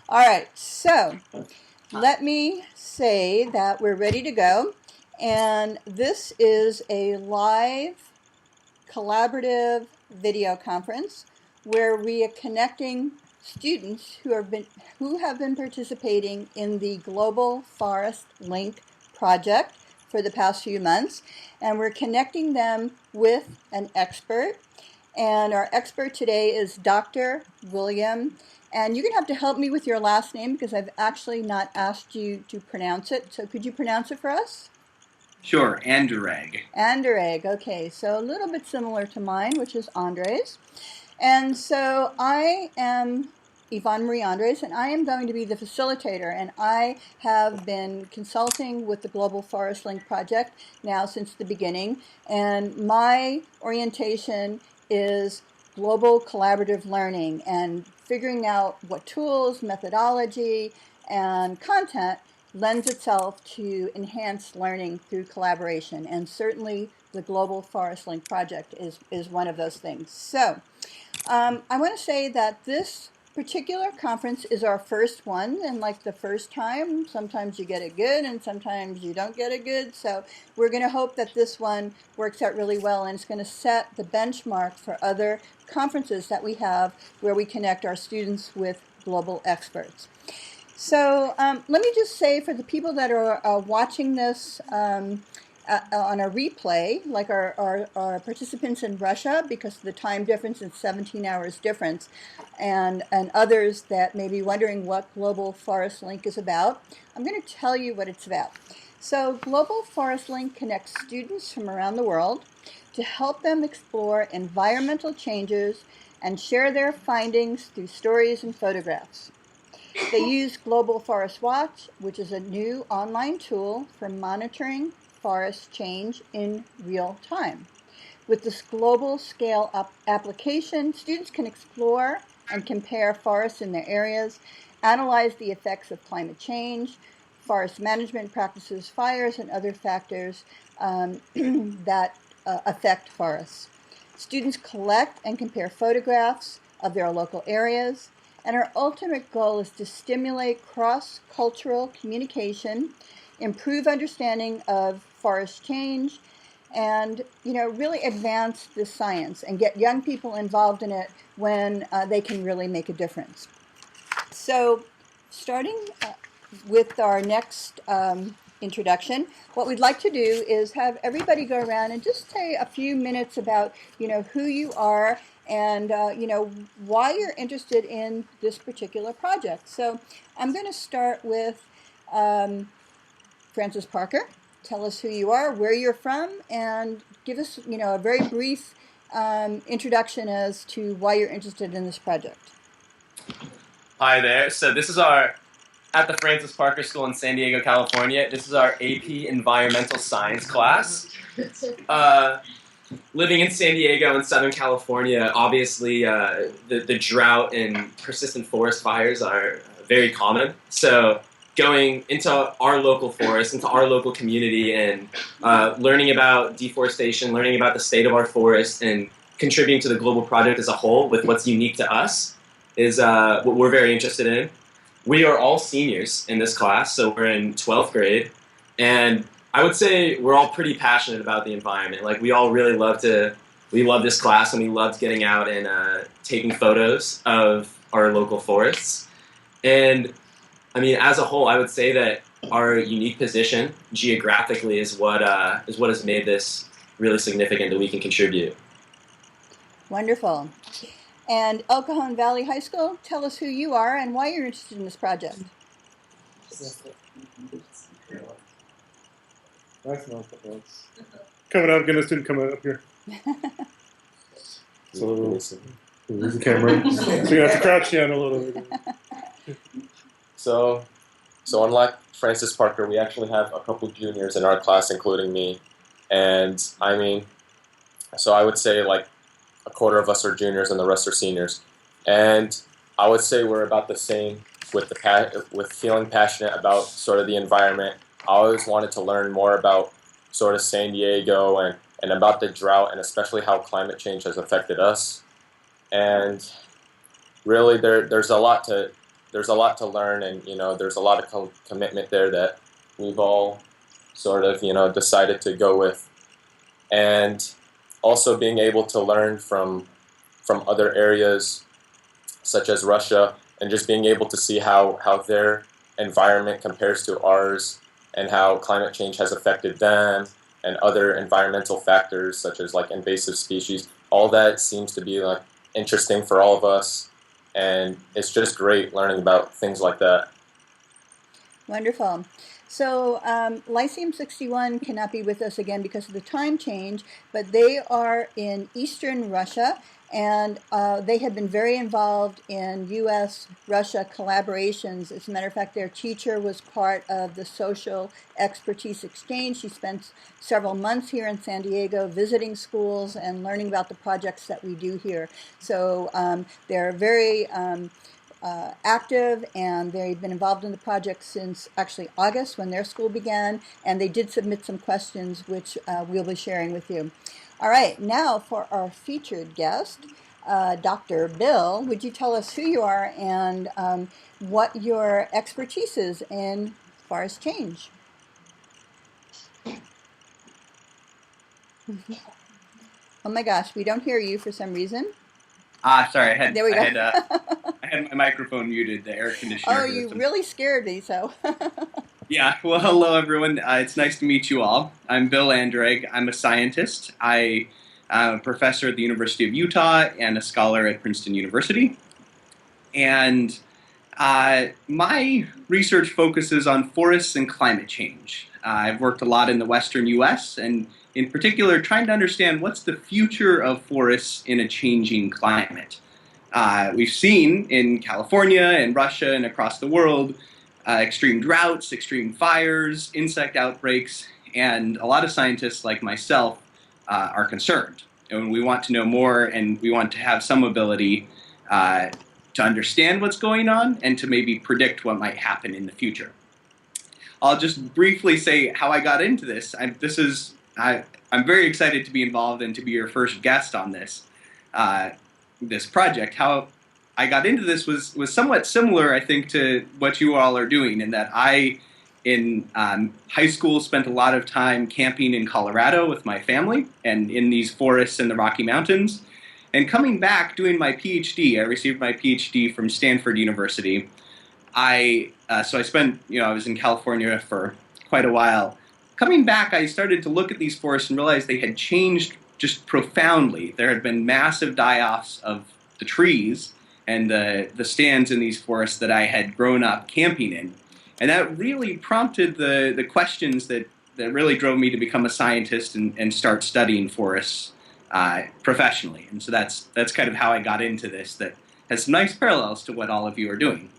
All right, so let me say that we're ready to go. And this is a live collaborative video conference where we are connecting students who have been participating in the Global Forest Link project for the past few months, and we're connecting them with an expert. And our expert today is Dr. William. And you're going to have to help me with your last name because I've actually not asked you to pronounce it. So could you pronounce it for us? Sure, Anderegg. Anderegg, okay. So a little bit similar to mine, which is Andres. And so I am Yvonne Marie Andres, and I am going to be the facilitator. And I have been consulting with the Global Forest Link project now since the beginning. And my orientation is global collaborative learning and figuring out what tools, methodology, and content lends itself to enhanced learning through collaboration. And certainly the Global Forest Link project is one of those things. So I want to say that this particular conference is our first one, and like the first time, sometimes you get it good and sometimes you don't get it good. So we're going to hope that this one works out really well, and it's going to set the benchmark for other conferences that we have where we connect our students with global experts. So let me just say for the people that are watching this on a replay, like our participants in Russia, because of the time difference, it's 17 hours difference, and others that may be wondering what Global Forest Link is about, I'm going to tell you what it's about. So Global Forest Link connects students from around the world to help them explore environmental changes and share their findings through stories and photographs. They use Global Forest Watch, which is a new online tool for monitoring forest change in real time. With this global scale application, students can explore and compare forests in their areas, analyze the effects of climate change, forest management practices, fires, and other factors that affect forests. Students collect and compare photographs of their local areas, and our ultimate goal is to stimulate cross-cultural communication, improve understanding of forest change, and really advance the science and get young people involved in it when they can really make a difference. So starting with our next introduction, what we'd like to do is have everybody go around and just say a few minutes about who you are and why you're interested in this particular project. So I'm going to start with Francisparker. Tell us who you are, where you're from, and give us a very brief introduction as to why you're interested in this project. Hi there. So this is at the Francisparker School in San Diego, California. This is our AP Environmental Science class. Living in San Diego in Southern California, obviously the drought and persistent forest fires are very common. So going into our local forest, into our local community, and learning about deforestation, learning about the state of our forest, and contributing to the global project as a whole with what's unique to us is what we're very interested in. We are all seniors in this class, so we're in 12th grade, and I would say we're all pretty passionate about the environment. Like, we all really we love this class, and we loved getting out and taking photos of our local forests. And I mean, as a whole, I would say that our unique position geographically is what has made this really significant that we can contribute. Wonderful. And Cajon Valley High School, tell us who you are and why you're interested in this project. Coming up, get a student coming up here. So, there's the camera. So you have to crouch down a little bit. So unlike Francisparker, we actually have a couple juniors in our class, including me. And I mean, so I would say like a quarter of us are juniors and the rest are seniors. And I would say we're about the same with feeling passionate about sort of the environment. I always wanted to learn more about sort of San Diego and about the drought, and especially how climate change has affected us. And really there's a lot to there's a lot to learn, and there's a lot of commitment there that we've all sort of decided to go with, and also being able to learn from other areas such as Russia, and just being able to see how their environment compares to ours, and how climate change has affected them, and other environmental factors such as like invasive species. All that seems to be like interesting for all of us, and it's just great learning about things like that. Wonderful. So Lyceum 61 cannot be with us again because of the time change, but they are in eastern Russia, and they have been very involved in U.S.-Russia collaborations. As a matter of fact, their teacher was part of the social expertise exchange. She spent several months here in San Diego visiting schools and learning about the projects that we do here. So they're very active, and they've been involved in the project since actually August when their school began, and they did submit some questions which we'll be sharing with you. All right, now for our featured guest, Dr. Bill, would you tell us who you are and what your expertise is in forest change? Oh my gosh, we don't hear you for some reason. Sorry, There we go. I had my microphone muted, the air conditioner. Oh, you really scared me, so. Yeah, well, hello everyone. It's nice to meet you all. I'm Bill Anderegg. I'm a scientist. I'm a professor at the University of Utah and a scholar at Princeton University. And my research focuses on forests and climate change. I've worked a lot in the western U.S. and in particular trying to understand what's the future of forests in a changing climate. We've seen in California and Russia and across the world extreme droughts, extreme fires, insect outbreaks, and a lot of scientists like myself are concerned. And we want to know more, and we want to have some ability to understand what's going on and to maybe predict what might happen in the future. I'll just briefly say how I got into this. I'm very excited to be involved and to be your first guest on this this project. How I got into this was somewhat similar, I think, to what you all are doing, in that I, in high school, spent a lot of time camping in Colorado with my family and in these forests in the Rocky Mountains. And coming back, doing my PhD, I received my PhD from Stanford University. I spent, I was in California for quite a while. Coming back, I started to look at these forests and realized they had changed just profoundly. There had been massive die-offs of the trees and the stands in these forests that I had grown up camping in. And that really prompted the questions that really drove me to become a scientist and start studying forests professionally. And so that's kind of how I got into this. That has some nice parallels to what all of you are doing.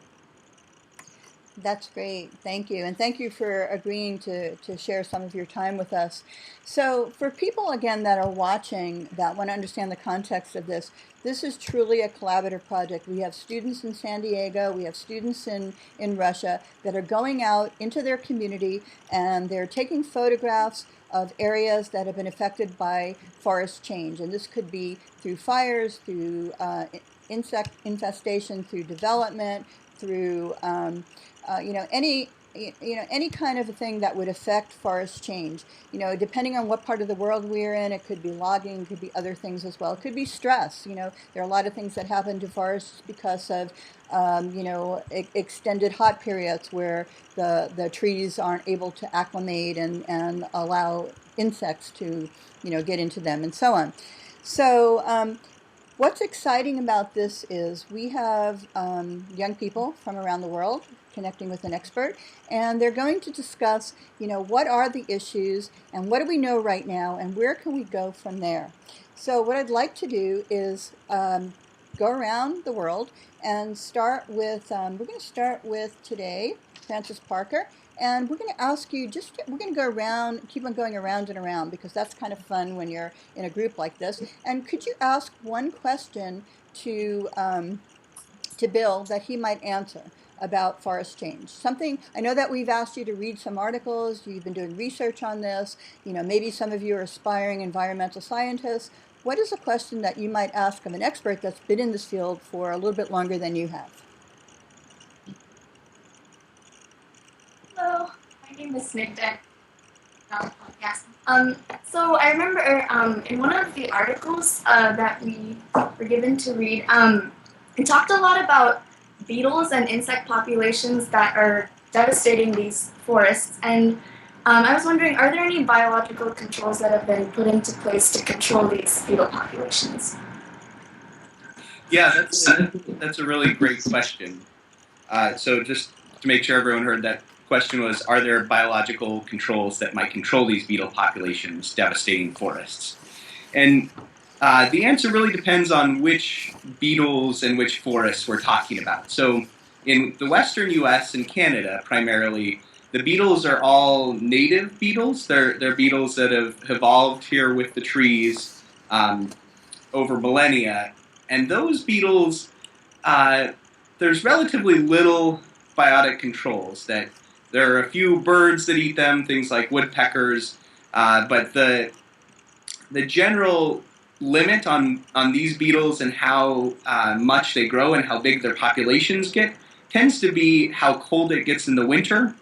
That's great. Thank you. And thank you for agreeing to share some of your time with us. So for people, again, that are watching that want to understand the context of this is truly a collaborative project. We have students in San Diego, we have students in Russia that are going out into their community, and they're taking photographs of areas that have been affected by forest change. And this could be through fires, through insect infestation, through development, through any kind of a thing that would affect forest change. Depending on what part of the world we're in, it could be logging, it could be other things as well. It could be stress. There are a lot of things that happen to forests because of extended hot periods where the trees aren't able to acclimate and allow insects to get into them and so on. So what's exciting about this is we have young people from around the world connecting with an expert, and they're going to discuss, what are the issues and what do we know right now and where can we go from there. So what I'd like to do is go around the world and start with, we're going to start with today, Francisparker, and we're going to ask you, we're going to go around, keep on going around and around because that's kind of fun when you're in a group like this. And could you ask one question to Bill that he might answer about forest change? Something, I know that we've asked you to read some articles, you've been doing research on this, maybe some of you are aspiring environmental scientists. What is a question that you might ask of an expert that's been in this field for a little bit longer than you have? name is Nick Deck. Podcast. So I remember in one of the articles that we were given to read, it talked a lot about beetles and insect populations that are devastating these forests. And I was wondering, are there any biological controls that have been put into place to control these beetle populations? Yeah, that's a really great question. So just to make sure everyone heard, that question was, are there biological controls that might control these beetle populations devastating forests? And the answer really depends on which beetles and which forests we're talking about. So in the western US and Canada primarily, the beetles are all native beetles. They're beetles that have evolved here with the trees over millennia. And those beetles, there's relatively little biotic controls. That there are a few birds that eat them, things like woodpeckers, but the general limit on these beetles and how much they grow and how big their populations get tends to be how cold it gets in the winter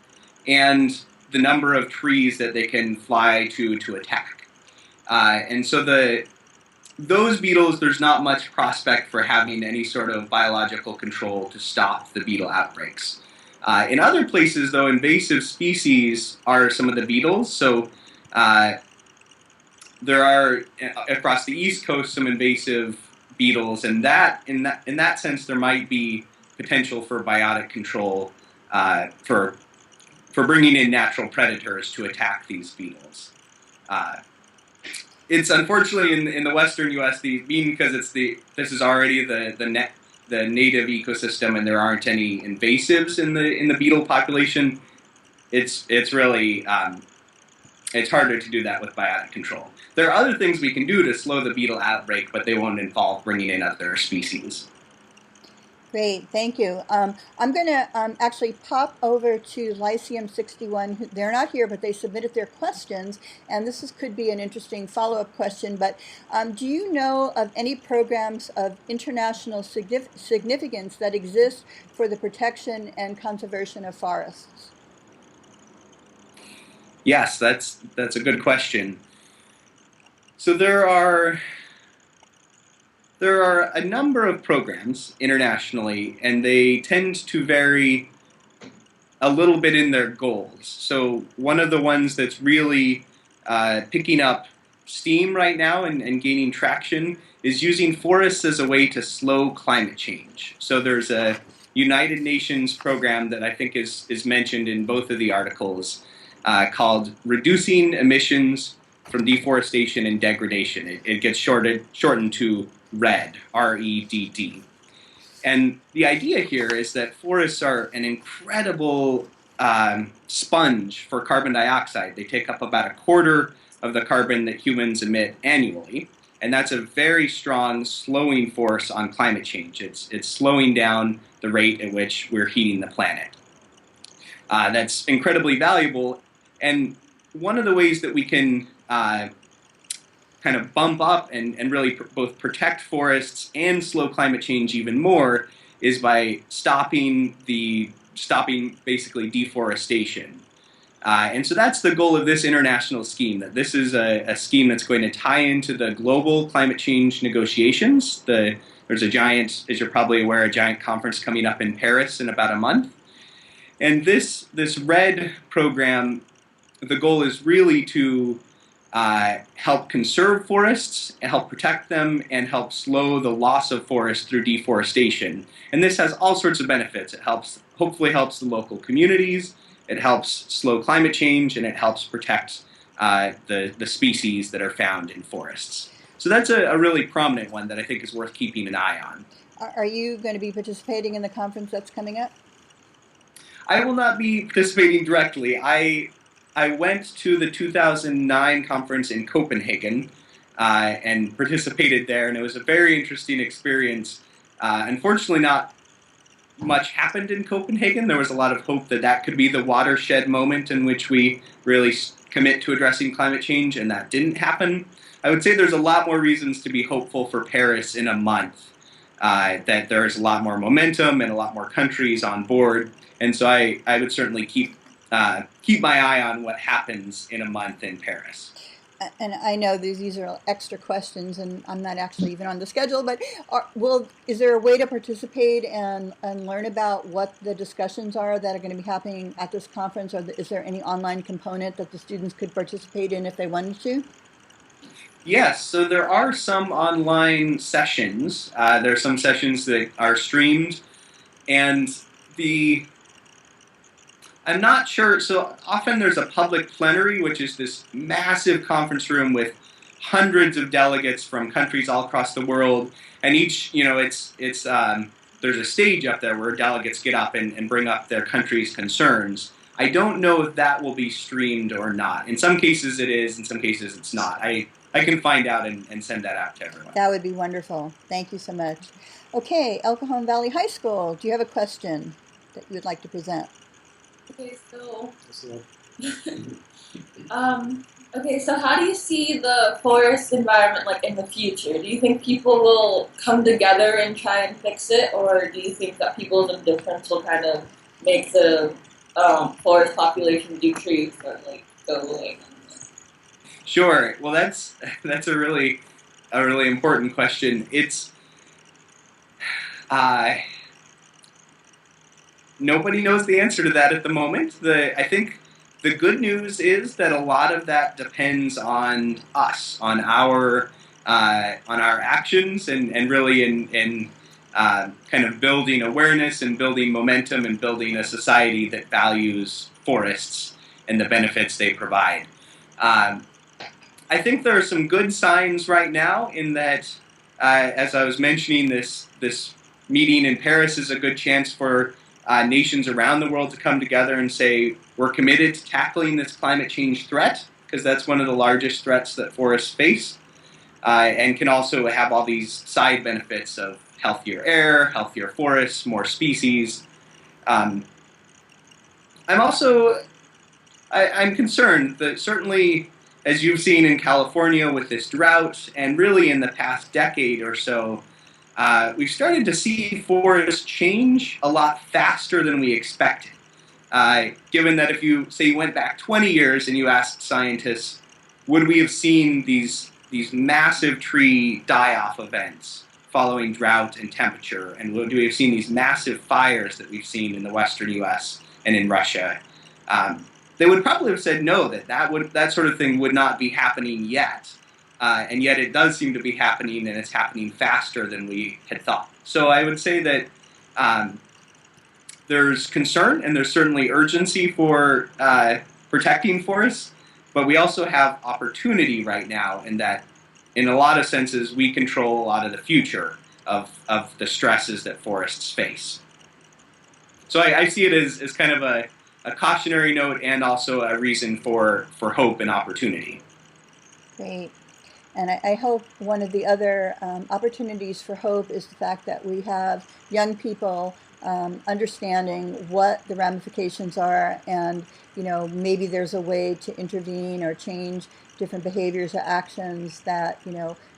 and the number of trees that they can fly to attack. And so those beetles, there's not much prospect for having any sort of biological control to stop the beetle outbreaks. In other places, though, invasive species are some of the beetles. So there are across the East Coast some invasive beetles, and in that sense, there might be potential for biotic control for bringing in natural predators to attack these beetles. It's unfortunately in the western U.S. Because this is already the native ecosystem and there aren't any invasives in the beetle population. It's really it's harder to do that with biotic control. There are other things we can do to slow the beetle outbreak, but they won't involve bringing in other species. Great, thank you. I'm going to actually pop over to Lyceum 61. They're not here, but they submitted their questions, and could be an interesting follow-up question. But do you know of any programs of international significance that exist for the protection and conservation of forests? Yes, that's a good question. So there are a number of programs internationally, and they tend to vary a little bit in their goals. So one of the ones that's really picking up steam right now and gaining traction is using forests as a way to slow climate change. So there's a United Nations program that I think is mentioned in both of the articles called Reducing Emissions from Deforestation and Degradation. It gets shortened to REDD, R-E-D-D. And the idea here is that forests are an incredible sponge for carbon dioxide. They take up about a quarter of the carbon that humans emit annually, and that's a very strong slowing force on climate change. It's slowing down the rate at which we're heating the planet. That's incredibly valuable, and one of the ways that we can kind of bump up and really both protect forests and slow climate change even more is by stopping basically deforestation. And so that's the goal of this international scheme, that this is a scheme that's going to tie into the global climate change negotiations. There's a giant, as you're probably aware, a giant conference coming up in Paris in about a month. And this REDD program, the goal is really to help conserve forests, help protect them, and help slow the loss of forests through deforestation. And this has all sorts of benefits. It hopefully helps the local communities, it helps slow climate change, and it helps protect the species that are found in forests. So that's a really prominent one that I think is worth keeping an eye on. Are you going to be participating in the conference that's coming up? I will not be participating directly. I went to the 2009 conference in Copenhagen and participated there, and it was a very interesting experience. Unfortunately, not much happened in Copenhagen. There was a lot of hope that could be the watershed moment in which we really commit to addressing climate change, and that didn't happen. I would say there's a lot more reasons to be hopeful for Paris in a month, that there's a lot more momentum and a lot more countries on board. And so I would certainly keep keep my eye on what happens in a month in Paris. And I know these are extra questions, and I'm not actually even on the schedule, but is there a way to participate and learn about what the discussions are that are going to be happening at this conference, or is there any online component that the students could participate in if they wanted to? Yes, so there are some online sessions. There are some sessions that are streamed, and I'm not sure, so often there's a public plenary, which is this massive conference room with hundreds of delegates from countries all across the world, and each, there's a stage up there where delegates get up and bring up their country's concerns. I don't know if that will be streamed or not. In some cases it is, in some cases it's not. I can find out and send that out to everyone. That would be wonderful. Thank you so much. Okay, El Cajon Valley High School, do you have a question that you would like to present? Okay, so how do you see the forest environment like in the future? Do you think people will come together and try and fix it, or do you think that people's indifference will kind of make the forest population decrease or like go away? Sure. Well, that's a really important question. It's nobody knows the answer to that at the moment. I think the good news is that a lot of that depends on us, on our actions, and really in kind of building awareness and building momentum and building a society that values forests and the benefits they provide. I think there are some good signs right now in that, as I was mentioning, this meeting in Paris is a good chance for nations around the world to come together and say, we're committed to tackling this climate change threat, because that's one of the largest threats that forests face, and can also have all these side benefits of healthier air, healthier forests, more species. I'm concerned that certainly, as you've seen in California with this drought, and really in the past decade or so, we've started to see forests change a lot faster than we expected. Given that if you went back 20 years and you asked scientists, would we have seen these massive tree die-off events following drought and temperature, and would we have seen these massive fires that we've seen in the western U.S. and in Russia? They would probably have said no, that sort of thing would not be happening yet. And yet it does seem to be happening, and it's happening faster than we had thought. So I would say that there's concern, and there's certainly urgency for protecting forests, but we also have opportunity right now in that, in a lot of senses, we control a lot of the future of the stresses that forests face. So I see it as kind of a cautionary note and also a reason for hope and opportunity. Great. And I hope one of the other opportunities for hope is the fact that we have young people understanding what the ramifications are, and maybe there's a way to intervene or change different behaviors or actions that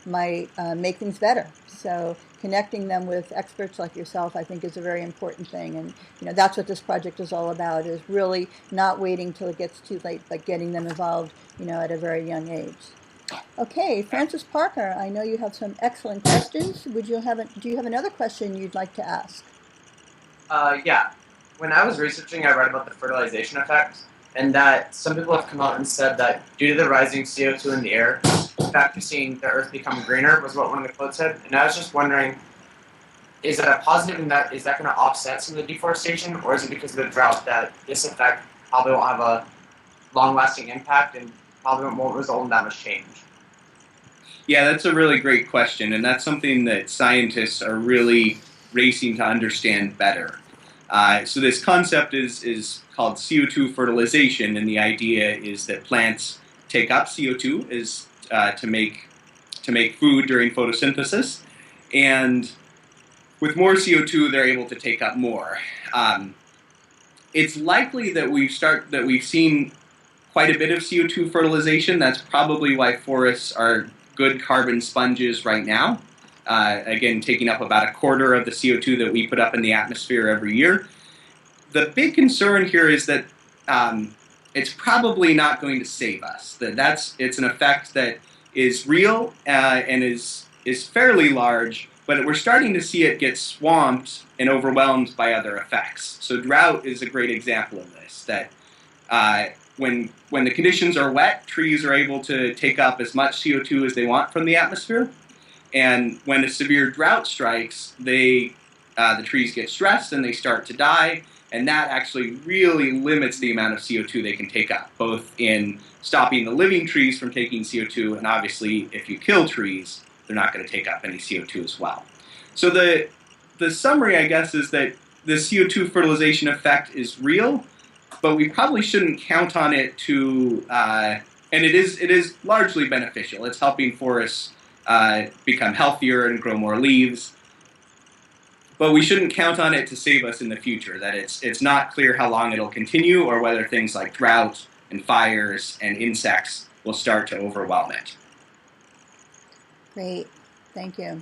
might make things better. So connecting them with experts like yourself, I think, is a very important thing. And that's what this project is all about, is really not waiting till it gets too late, but getting them involved at a very young age. Okay, Francis Parker, I know you have some excellent questions. Do you have another question you'd like to ask? Yeah. When I was researching, I read about the fertilization effect, and that some people have come out and said that due to the rising CO2 in the air, in fact, you're seeing the earth become greener, was what one of the quotes said. And I was just wondering, is that a positive in that, is that going to offset some of the deforestation, or is it because of the drought that this effect probably won't have a long-lasting impact and probably won't result in that much change? Yeah, that's a really great question, and that's something that scientists are really racing to understand better. So this concept is called CO2 fertilization, and the idea is that plants take up CO2 to make food during photosynthesis, and with more CO2, they're able to take up more. It's likely that we've seen quite a bit of CO2 fertilization. That's probably why forests are good carbon sponges right now. Again, taking up about a quarter of the CO2 that we put up in the atmosphere every year. The big concern here is that it's probably not going to save us. It's an effect that is real and is fairly large, but we're starting to see it get swamped and overwhelmed by other effects. So drought is a great example of this, that when the conditions are wet, trees are able to take up as much CO2 as they want from the atmosphere. And when a severe drought strikes, the trees get stressed and they start to die, and that actually really limits the amount of CO2 they can take up, both in stopping the living trees from taking CO2, and obviously if you kill trees, they're not going to take up any CO2 as well. So the summary, I guess, is that the CO2 fertilization effect is real, but we probably shouldn't count on it to, and it is largely beneficial. It's helping forests become healthier and grow more leaves. But we shouldn't count on it to save us in the future, that it's not clear how long it'll continue or whether things like drought and fires and insects will start to overwhelm it. Great, thank you.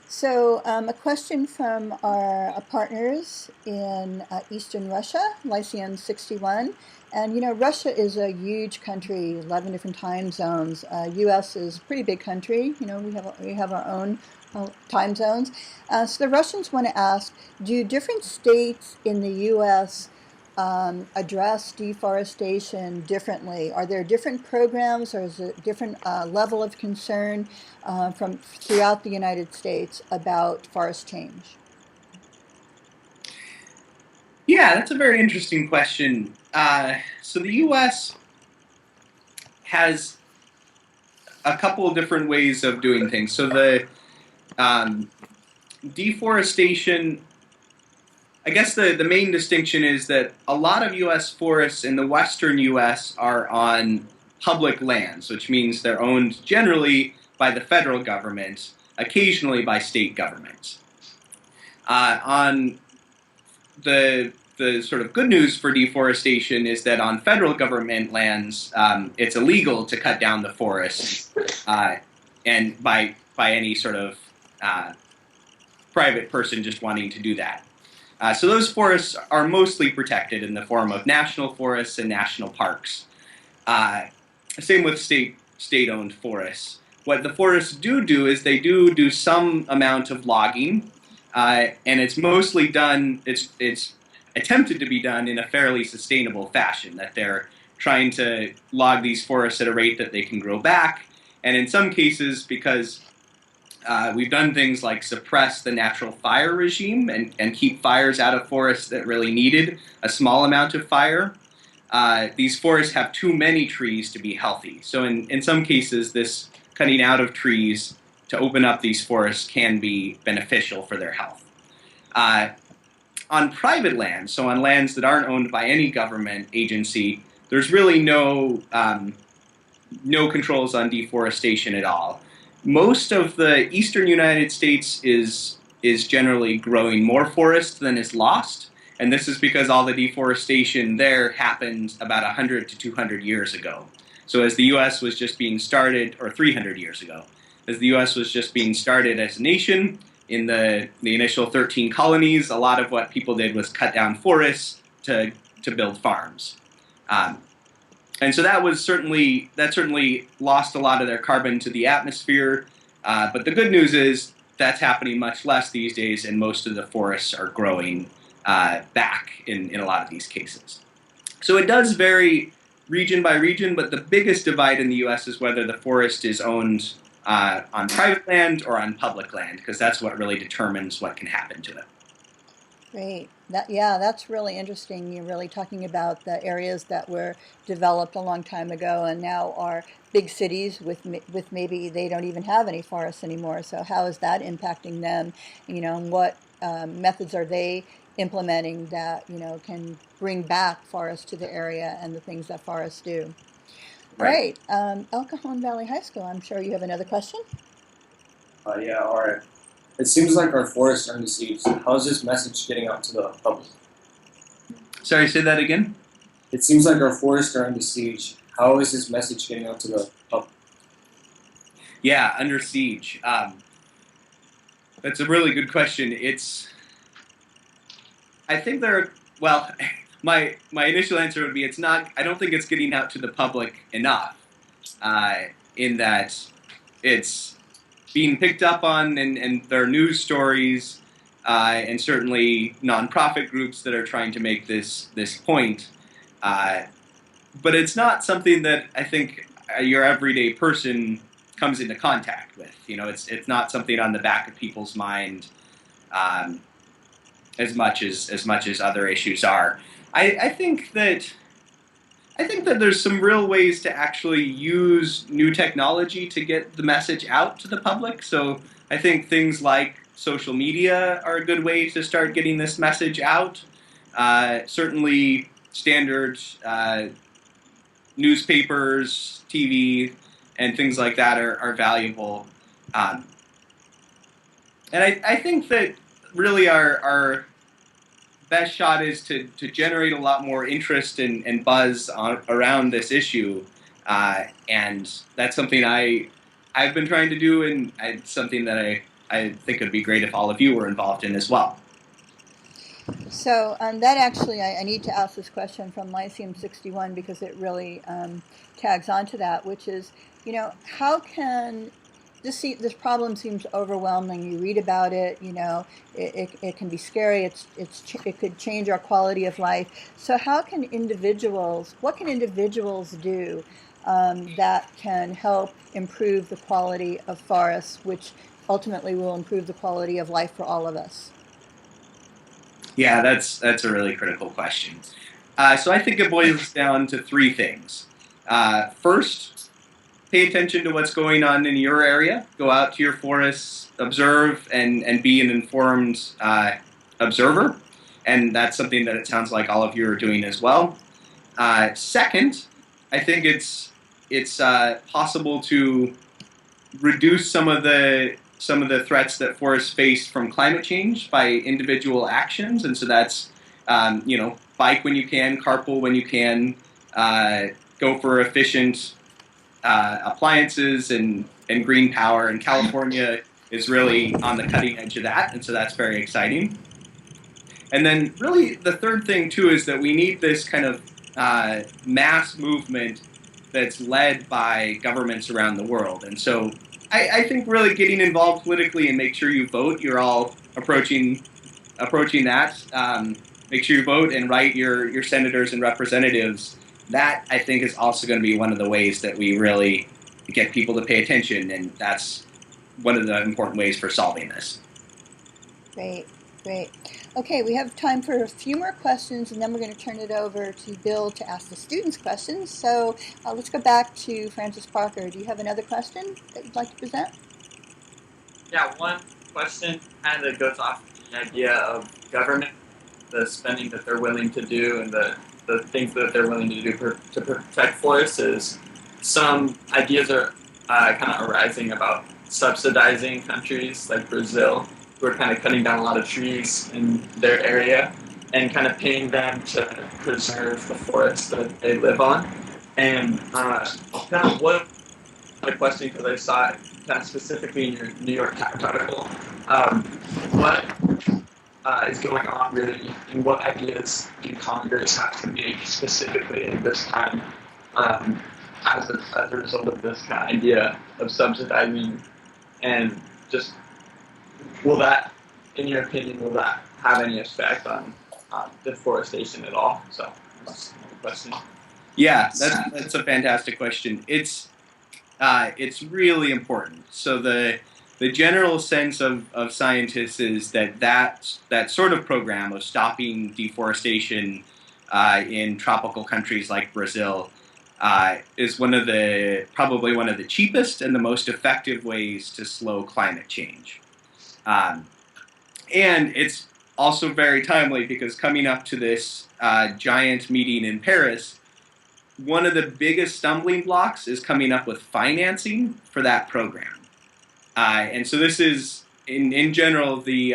So a question from our partners in Eastern Russia, Lycian 61. And, you know, Russia is a huge country, 11 different time zones. U.S. is a pretty big country. You know, we have our own time zones. So the Russians want to ask, do different states in the U.S. Address deforestation differently? Are there different programs, or is it a different level of concern from throughout the United States about forest change? Yeah, that's a very interesting question. So the U.S. has a couple of different ways of doing things. So the deforestation, I guess the main distinction is that a lot of U.S. forests in the western U.S. are on public lands, which means they're owned generally by the federal government, occasionally by state governments. On the sort of good news for deforestation is that on federal government lands, it's illegal to cut down the forest, and by any sort of private person just wanting to do that. So those forests are mostly protected in the form of national forests and national parks. Same with state-owned forests. What the forests do is they do some amount of logging, and it's mostly done. It's attempted to be done in a fairly sustainable fashion. That they're trying to log these forests at a rate that they can grow back, and in some cases, because we've done things like suppress the natural fire regime and keep fires out of forests that really needed a small amount of fire. These forests have too many trees to be healthy. So in some cases, this cutting out of trees to open up these forests can be beneficial for their health. On private lands, so on lands that aren't owned by any government agency, there's really no controls on deforestation at all. Most of the eastern United States is generally growing more forest than is lost, and this is because all the deforestation there happened about 100 to 200 years ago. So as the U.S. was just being started, or 300 years ago, as the U.S. was just being started as a nation, in the initial 13 colonies, a lot of what people did was cut down forests to build farms. And so that certainly lost a lot of their carbon to the atmosphere. But the good news is that's happening much less these days, and most of the forests are growing back in a lot of these cases. So it does vary region by region, but the biggest divide in the U.S. is whether the forest is owned on private land or on public land, because that's what really determines what can happen to it. Great. That's really interesting. You're really talking about the areas that were developed a long time ago and now are big cities with maybe they don't even have any forests anymore. So how is that impacting them? You know, and what methods are they implementing that, you know, can bring back forests to the area and the things that forests do? Right. El Cajon Valley High School, I'm sure you have another question. Yeah, all right. It seems like our forests are under siege. How is this message getting out to the public? Sorry, say that again? It seems like our forests are under siege. How is this message getting out to the public? Yeah, under siege. That's a really good question. I think my initial answer would be it's not. I don't think it's getting out to the public enough. In that it's being picked up on, and there are news stories, and certainly nonprofit groups that are trying to make this point. But it's not something that I think your everyday person comes into contact with. It's not something on the back of people's mind as much as other issues are. I think that there's some real ways to actually use new technology to get the message out to the public. So I think things like social media are a good way to start getting this message out. Certainly standard newspapers, TV, and things like that are valuable. And I think that really our best shot is to generate a lot more interest and buzz around this issue. And that's something I've been trying to do, and it's something that I think it would be great if all of you were involved in as well. So that actually, I need to ask this question from Lyceum 61 because it really tags onto that, which is, how can this problem seems overwhelming. You read about it, it can be scary. It could change our quality of life. So what can individuals do that can help improve the quality of forests, which ultimately will improve the quality of life for all of us? Yeah, that's a really critical question. So I think it boils down to three things. First, pay attention to what's going on in your area. Go out to your forests, observe, and be an informed observer. And that's something that it sounds like all of you are doing as well. Second, I think it's possible to reduce some of the threats that forests face from climate change by individual actions. And so that's, bike when you can, carpool when you can, go for efficient appliances and green power. And California is really on the cutting edge of that, and so that's very exciting. And then really the third thing too is that we need this kind of mass movement that's led by governments around the world. And so I think really getting involved politically and make sure you vote. You're all approaching that. Make sure you vote and write your senators and representatives. That, I think, is also going to be one of the ways that we really get people to pay attention, and that's one of the important ways for solving this. Great. Okay, we have time for a few more questions, and then we're going to turn it over to Bill to ask the students questions. So let's go back to Francis Parker. Do you have another question that you'd like to present? Yeah, one question kind of goes off the idea of government, the spending that they're willing to do, and the things that they're willing to do to protect forests. Is some ideas are kind of arising about subsidizing countries like Brazil, who are kind of cutting down a lot of trees in their area and kind of paying them to preserve the forests that they live on. And kind of what my question, because I saw it kind of specifically in your New York Times article, what is going on really, and what ideas do Congress have to make specifically at this time as a result of this kind of idea of subsidizing, and just will that, in your opinion, will that have any effect on deforestation at all? So that's the question. Yeah, that's a fantastic question. It's really important. So the general sense of scientists is that sort of program of stopping deforestation in tropical countries like Brazil is probably one of the cheapest and the most effective ways to slow climate change. And it's also very timely because coming up to this giant meeting in Paris, one of the biggest stumbling blocks is coming up with financing for that program. And so this is, in general, the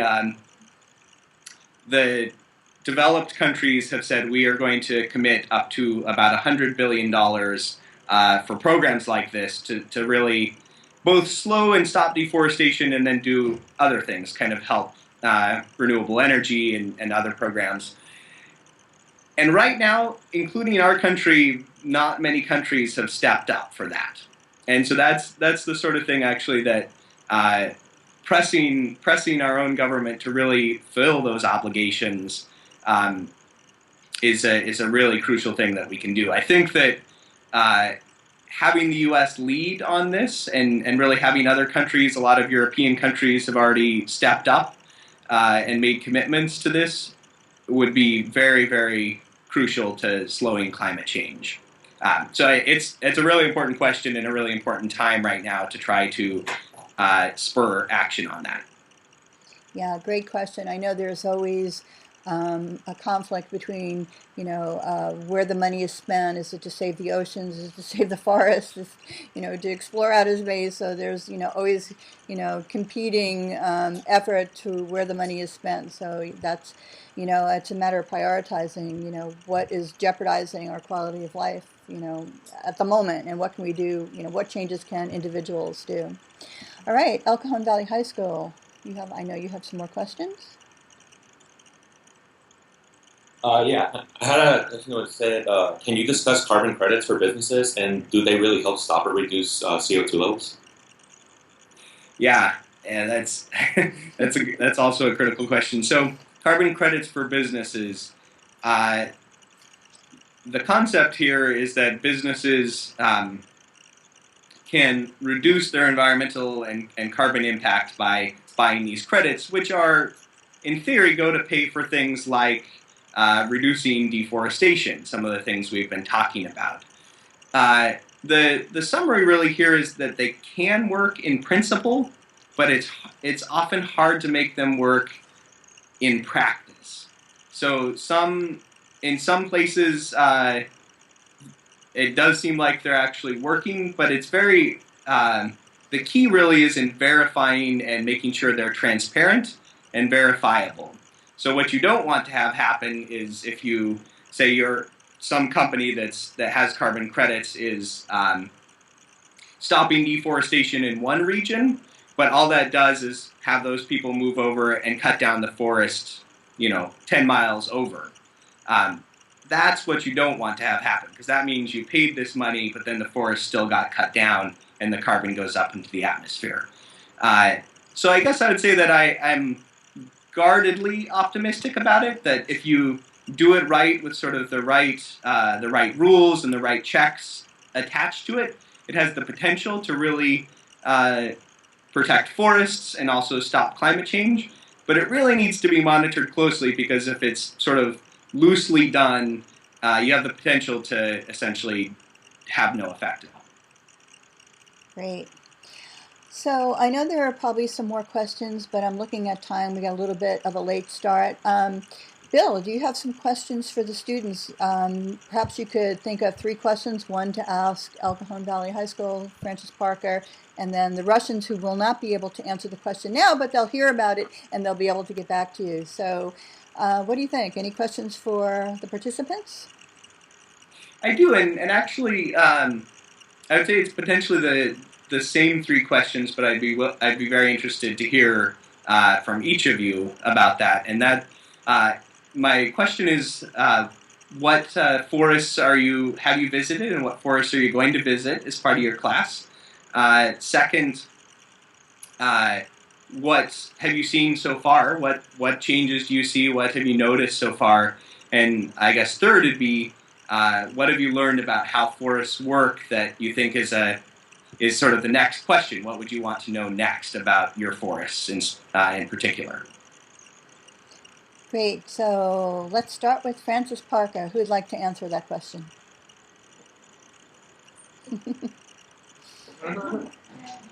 developed countries have said we are going to commit up to about $100 billion for programs like this to really both slow and stop deforestation and then do other things, kind of help renewable energy and other programs. And right now, including our country, not many countries have stepped up for that. And so that's the sort of thing actually that pressing our own government to really fill those obligations is a really crucial thing that we can do. I think that having the U.S. lead on this and really having other countries, a lot of European countries have already stepped up and made commitments to this, would be very, very crucial to slowing climate change. So it's a really important question and a really important time right now to try to spur action on that. Yeah, great question. I know there's always a conflict between, where the money is spent. Is it to save the oceans? Is it to save the forests? Is, to explore outer space? So there's, always, competing effort to where the money is spent. So that's, it's a matter of prioritizing, what is jeopardizing our quality of life, at the moment, and what can we do? What changes can individuals do? All right, El Cajon Valley High School. I know you have some more questions. Yeah, I had a question that said, can you discuss carbon credits for businesses, and do they really help stop or reduce CO2 levels? Yeah, and that's that's also a critical question. So carbon credits for businesses. The concept here is that businesses can reduce their environmental and carbon impact by buying these credits, which are, in theory, go to pay for things like reducing deforestation, some of the things we've been talking about. The summary really here is that they can work in principle, but it's often hard to make them work in practice. So in some places, it does seem like they're actually working, but it's very, the key really is in verifying and making sure they're transparent and verifiable. So what you don't want to have happen is if you say you're some company that has carbon credits is stopping deforestation in one region, but all that does is have those people move over and cut down the forest, 10 miles over. That's what you don't want to have happen, because that means you paid this money, but then the forest still got cut down and the carbon goes up into the atmosphere. So I guess I would say that I'm guardedly optimistic about it, that if you do it right with sort of the right rules and the right checks attached to it, it has the potential to really protect forests and also stop climate change. But it really needs to be monitored closely, because if it's sort of loosely done, you have the potential to essentially have no effect at all. Great. So I know there are probably some more questions, but I'm looking at time. We got a little bit of a late start. Bill, do you have some questions for the students? Perhaps you could think of 3 questions, one to ask El Cajon Valley High School, francisparker, and then the Russians, who will not be able to answer the question now, but they'll hear about it and they'll be able to get back to you. So what do you think? Any questions for the participants? I do, and actually, I would say it's potentially the same 3 questions, but I'd be very interested to hear from each of you about that. And that my question is, what forests have you visited, and what forests are you going to visit as part of your class? Second, what have you seen so far? What changes do you see? What have you noticed so far? And I guess third would be, what have you learned about how forests work that you think is sort of the next question? What would you want to know next about your forests in particular? Great. So let's start with francisparker. Who would like to answer that question?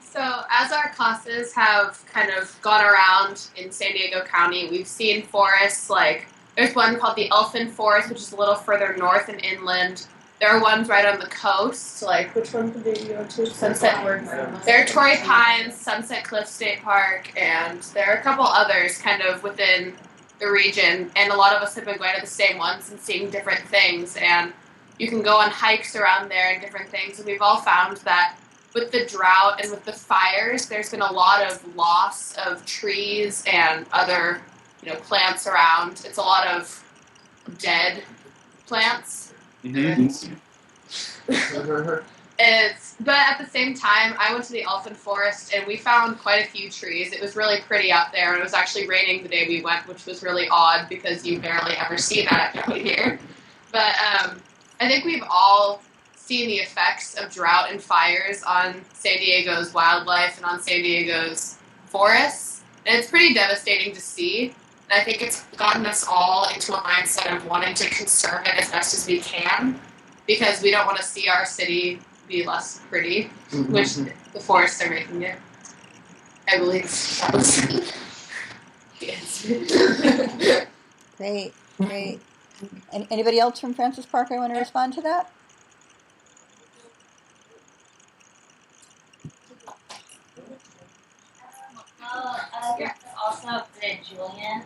So as our classes have kind of gone around in San Diego County, we've seen forests like, there's one called the Elfin Forest, which is a little further north and inland. There are ones right on the coast, like, which one did you go to? Sunset. There are Torrey Pines, Sunset Cliff State Park, and there are a couple others kind of within the region. And a lot of us have been going to the same ones and seeing different things. And you can go on hikes around there and different things. And we've all found that with the drought and with the fires, there's been a lot of loss of trees and other, plants around. It's a lot of dead plants. Mm-hmm. But at the same time, I went to the elfin forest and we found quite a few trees. It was really pretty out there, and it was actually raining the day we went, which was really odd because you barely ever see that out here. But I think we've all seen the effects of drought and fires on San Diego's wildlife and on San Diego's forests, and it's pretty devastating to see. And I think it's gotten us all into a mindset of wanting to conserve it as best as we can, because we don't want to see our city be less pretty, which the forests are making it. I believe that was the answer. Great, great. And anybody else from Francis Parker want to respond to that? There's also the Julian,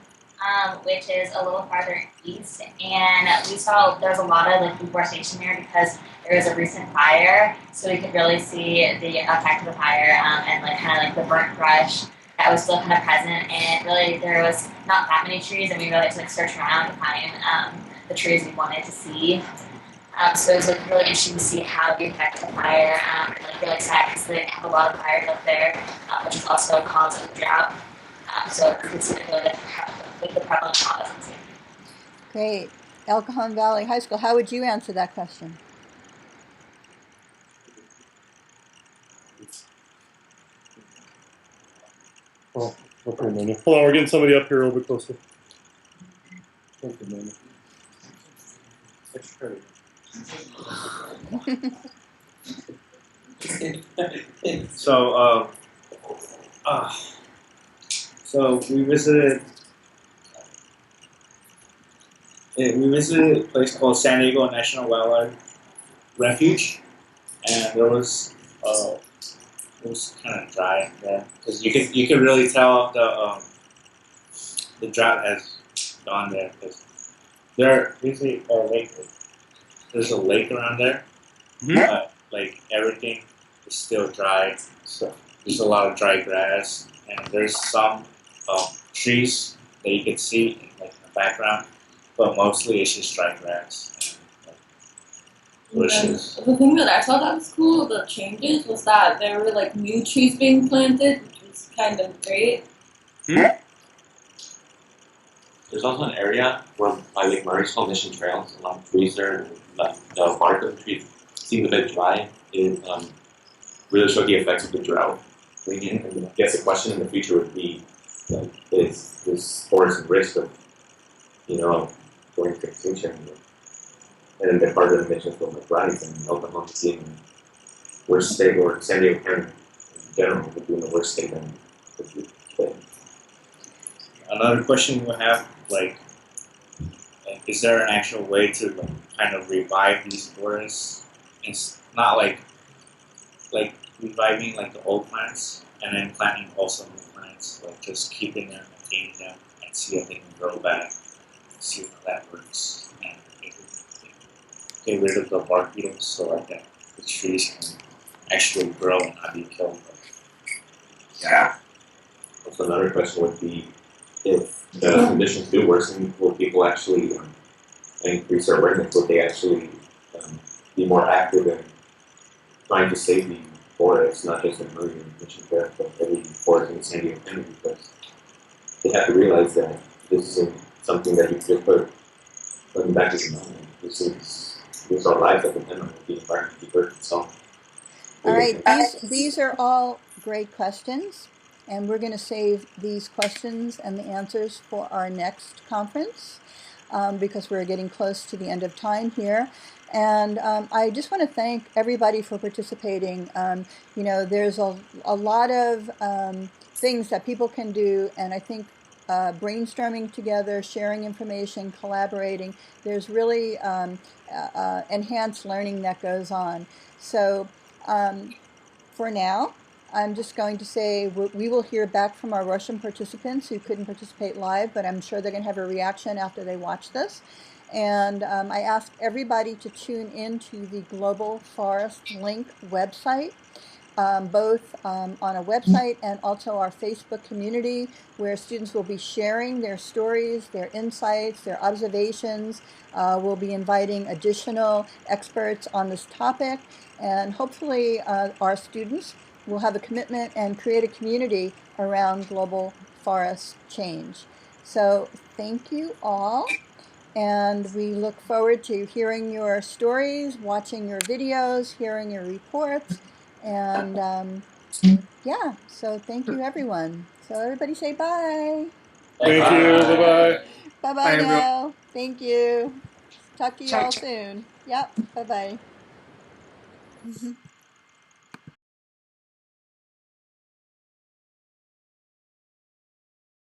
which is a little farther east, and we saw there's a lot of deforestation there because there was a recent fire, so we could really see the effect of the fire and kind of the burnt brush that was still kind of present. And really, there was not that many trees, and we really had to search around to find the trees we wanted to see. So it was really interesting to see how the effect of the fire, and really sad because they have a lot of fires up there, which is also a cause of the drought. So you can see the prevalent causes. Great. El Cajon Valley High School, how would you answer that question? Oh, okay, Amanda. Hold on, we're getting somebody up here a little bit closer. Thank you, Amanda. So we visited a place called San Diego National Wildlife Refuge, and it was kind of dry there because you could really tell the drought has gone there because there usually there's a lake around there, but everything is still dry. So there's a lot of dry grass, and there's some trees that you can see in the background, but mostly it's just dry grass. Bushes. The thing that I saw that was cool, the changes, was that there were new trees being planted, which was kind of great. There's also an area where by Lake Murray is called Mission Trails. A lot of trees there, the bark of the trees seems a bit dry. It really showed the effects of the drought. And I guess the question in the future would be, is this forest at risk of, going to extinction? And then the part of the emissions from rise and Oklahoma being the worst state, or San Diego County in general would be in the worst state than the future. Another question we have, is there an actual way to kind of revive these forests? It's not like reviving the old plants and then planting also new plants, just keeping them, maintaining them, and see if they can grow back, see how that works, and get rid of the bark beetles so that the trees can actually grow and not be killed. Yeah. Also, another question would be, if the conditions do worsen, will people actually increase their awareness? Will they actually be more active in trying to save the forests, not just in Murray and Mission Trails, but every forest in San Diego County? Because they have to realize that this isn't something that you just put in the back of your mind. These are lives that depend on the environment, the earth itself. All right, these are all great questions, and we're going to save these questions and the answers for our next conference because we're getting close to the end of time here. And I just want to thank everybody for participating. There's a lot of things that people can do, and I think brainstorming together, sharing information, collaborating, there's really enhanced learning that goes on. So for now, I'm just going to say we will hear back from our Russian participants who couldn't participate live, but I'm sure they're going to have a reaction after they watch this. And I ask everybody to tune in to the Global Forest Link website. both on a website and also our Facebook community, where students will be sharing their stories, their insights, their observations. We'll be inviting additional experts on this topic, and hopefully our students will have a commitment and create a community around global forest change. So thank you all. And we look forward to hearing your stories, watching your videos, hearing your reports. And yeah, so thank you, everyone. So everybody say bye. Thank you. Bye-bye. Bye-bye Bye, everyone. now. Thank you. Talk to you Ciao, all ciao. soon. Yep, bye-bye.